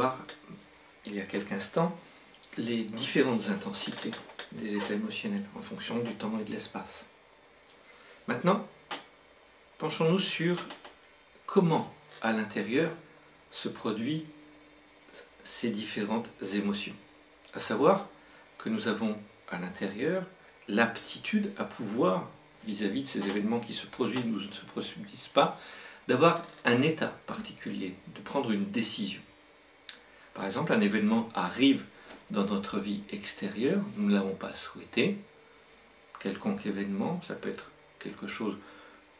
voir, il y a quelques instants, les différentes intensités des états émotionnels en fonction du temps et de l'espace. Maintenant, penchons-nous sur comment, à l'intérieur, se produisent ces différentes émotions. À savoir que nous avons à l'intérieur l'aptitude à pouvoir, vis-à-vis de ces événements qui se produisent ou ne se produisent pas, d'avoir un état particulier, de prendre une décision. Par exemple, un événement arrive dans notre vie extérieure, nous ne l'avons pas souhaité, quelconque événement, ça peut être quelque chose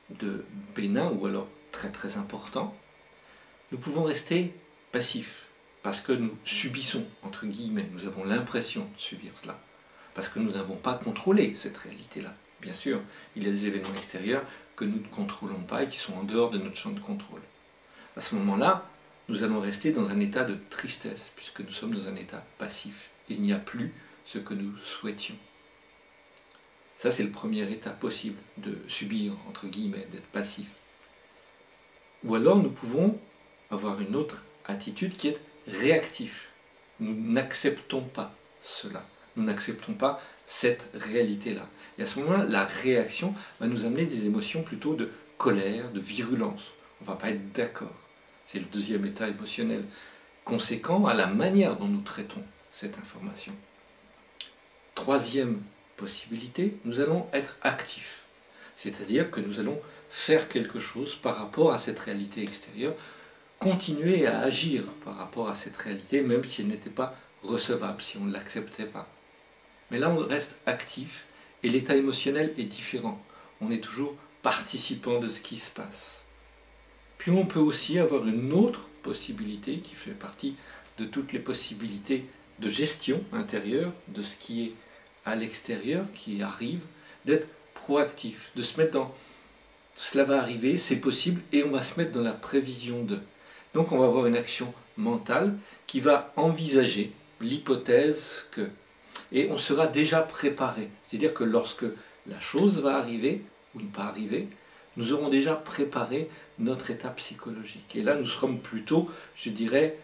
de bénin ou alors très très important, nous pouvons rester passifs parce que nous subissons, entre guillemets, nous avons l'impression de subir cela, parce que nous n'avons pas contrôlé cette réalité-là. Bien sûr, il y a des événements extérieurs que nous ne contrôlons pas et qui sont en dehors de notre champ de contrôle. À ce moment-là, nous allons rester dans un état de tristesse, puisque nous sommes dans un état passif. Il n'y a plus ce que nous souhaitions. Ça, c'est le premier état possible de subir, entre guillemets, d'être passif. Ou alors, nous pouvons avoir une autre attitude qui est réactif. Nous n'acceptons pas cela. Nous n'acceptons pas cette réalité-là. Et à ce moment-là, la réaction va nous amener des émotions plutôt de colère, de virulence. On ne va pas être d'accord. C'est le deuxième état émotionnel, conséquent à la manière dont nous traitons cette information. Troisième possibilité, nous allons être actifs. C'est-à-dire que nous allons faire quelque chose par rapport à cette réalité extérieure, continuer à agir par rapport à cette réalité, même si elle n'était pas recevable, si on ne l'acceptait pas. Mais là, on reste actif et l'état émotionnel est différent. On est toujours participant de ce qui se passe. Puis on peut aussi avoir une autre possibilité qui fait partie de toutes les possibilités de gestion intérieure, de ce qui est à l'extérieur, qui arrive, d'être proactif, de se mettre dans cela va arriver, c'est possible, et on va se mettre dans la prévision de. Donc on va avoir une action mentale qui va envisager l'hypothèse que. Et on sera déjà préparé. C'est-à-dire que lorsque la chose va arriver, ou ne pas arriver, nous aurons déjà préparé notre état psychologique. Et là, nous serons plutôt, je dirais,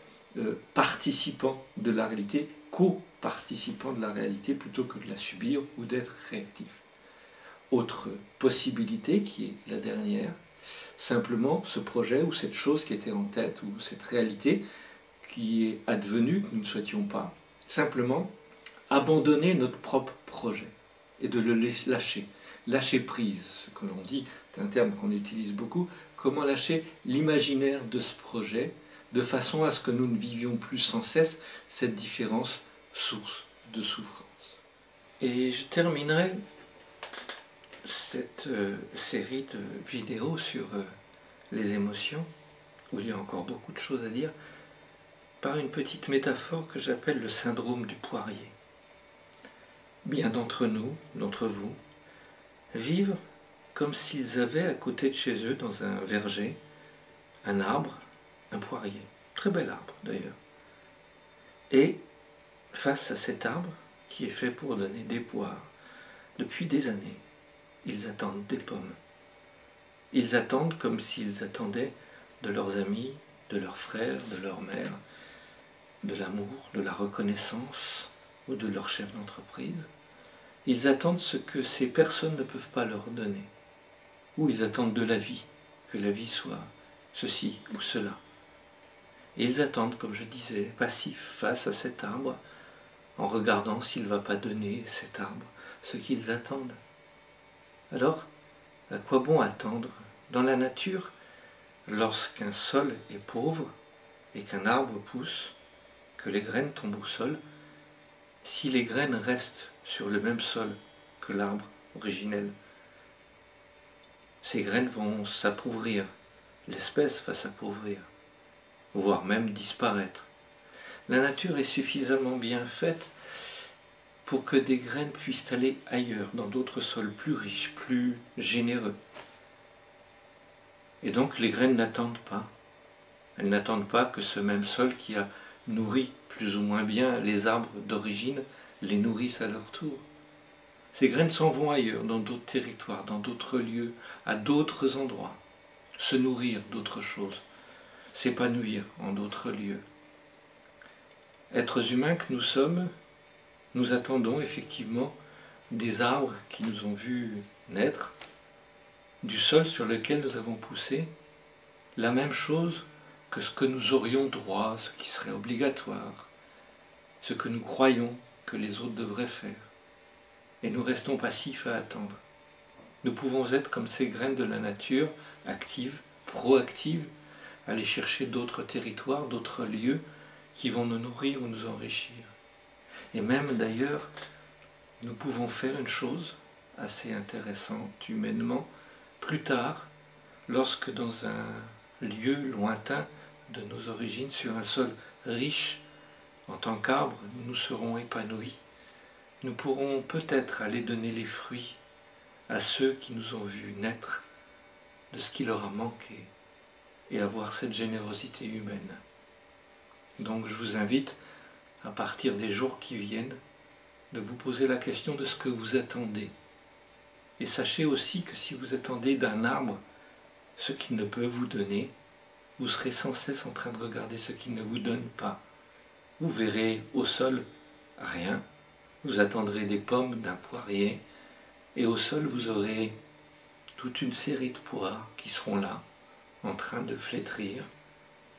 participants de la réalité, co-participants de la réalité, plutôt que de la subir ou d'être réactifs. Autre possibilité, qui est la dernière, simplement ce projet ou cette chose qui était en tête, ou cette réalité qui est advenue, que nous ne souhaitions pas, simplement abandonner notre propre projet et de le lâcher. Lâcher prise, ce que l'on dit, c'est un terme qu'on utilise beaucoup, comment lâcher l'imaginaire de ce projet de façon à ce que nous ne vivions plus sans cesse cette différence source de souffrance. Et je terminerai cette série de vidéos sur les émotions, où il y a encore beaucoup de choses à dire, par une petite métaphore que j'appelle le syndrome du poirier. Bien d'entre nous, d'entre vous, vivent comme s'ils avaient à côté de chez eux, dans un verger, un arbre, un poirier, très bel arbre d'ailleurs. Et face à cet arbre, qui est fait pour donner des poires, depuis des années, ils attendent des pommes. Ils attendent comme s'ils attendaient de leurs amis, de leurs frères, de leur mère, de l'amour, de la reconnaissance ou de leur chef d'entreprise. Ils attendent ce que ces personnes ne peuvent pas leur donner. Ou ils attendent de la vie, que la vie soit ceci ou cela. Et ils attendent, comme je disais, passifs face à cet arbre, en regardant s'il ne va pas donner cet arbre ce qu'ils attendent. Alors, à quoi bon attendre? Dans la nature, lorsqu'un sol est pauvre et qu'un arbre pousse, que les graines tombent au sol, si les graines restent sur le même sol que l'arbre originel, ces graines vont s'appauvrir, l'espèce va s'appauvrir, voire même disparaître. La nature est suffisamment bien faite pour que des graines puissent aller ailleurs, dans d'autres sols plus riches, plus généreux. Et donc les graines n'attendent pas. Elles n'attendent pas que ce même sol qui a nourri plus ou moins bien les arbres d'origine les nourrisse à leur tour. Ces graines s'en vont ailleurs, dans d'autres territoires, dans d'autres lieux, à d'autres endroits, se nourrir d'autres choses, s'épanouir en d'autres lieux. êtres humains que nous sommes, nous attendons effectivement des arbres qui nous ont vus naître, du sol sur lequel nous avons poussé, la même chose que ce que nous aurions droit, ce qui serait obligatoire, ce que nous croyons que les autres devraient faire. Et nous restons passifs à attendre. Nous pouvons être comme ces graines de la nature, actives, proactives, aller chercher d'autres territoires, d'autres lieux qui vont nous nourrir ou nous enrichir. Et même d'ailleurs, nous pouvons faire une chose assez intéressante humainement, plus tard, lorsque dans un lieu lointain de nos origines, sur un sol riche, en tant qu'arbre, nous serons épanouis. Nous pourrons peut-être aller donner les fruits à ceux qui nous ont vus naître de ce qui leur a manqué et avoir cette générosité humaine. Donc je vous invite, à partir des jours qui viennent, de vous poser la question de ce que vous attendez. Et sachez aussi que si vous attendez d'un arbre ce qu'il ne peut vous donner, vous serez sans cesse en train de regarder ce qu'il ne vous donne pas. Vous verrez au sol rien, vous attendrez des pommes d'un poirier, et au sol vous aurez toute une série de poires qui seront là, en train de flétrir,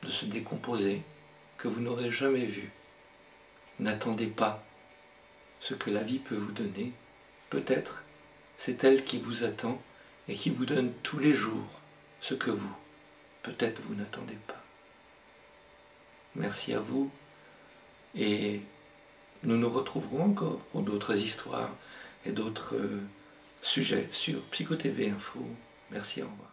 de se décomposer, que vous n'aurez jamais vu. N'attendez pas ce que la vie peut vous donner. Peut-être c'est elle qui vous attend et qui vous donne tous les jours ce que vous, peut-être vous n'attendez pas. Merci à vous et nous nous retrouverons encore pour d'autres histoires et d'autres sujets sur Psycho TV Info. Merci, au revoir.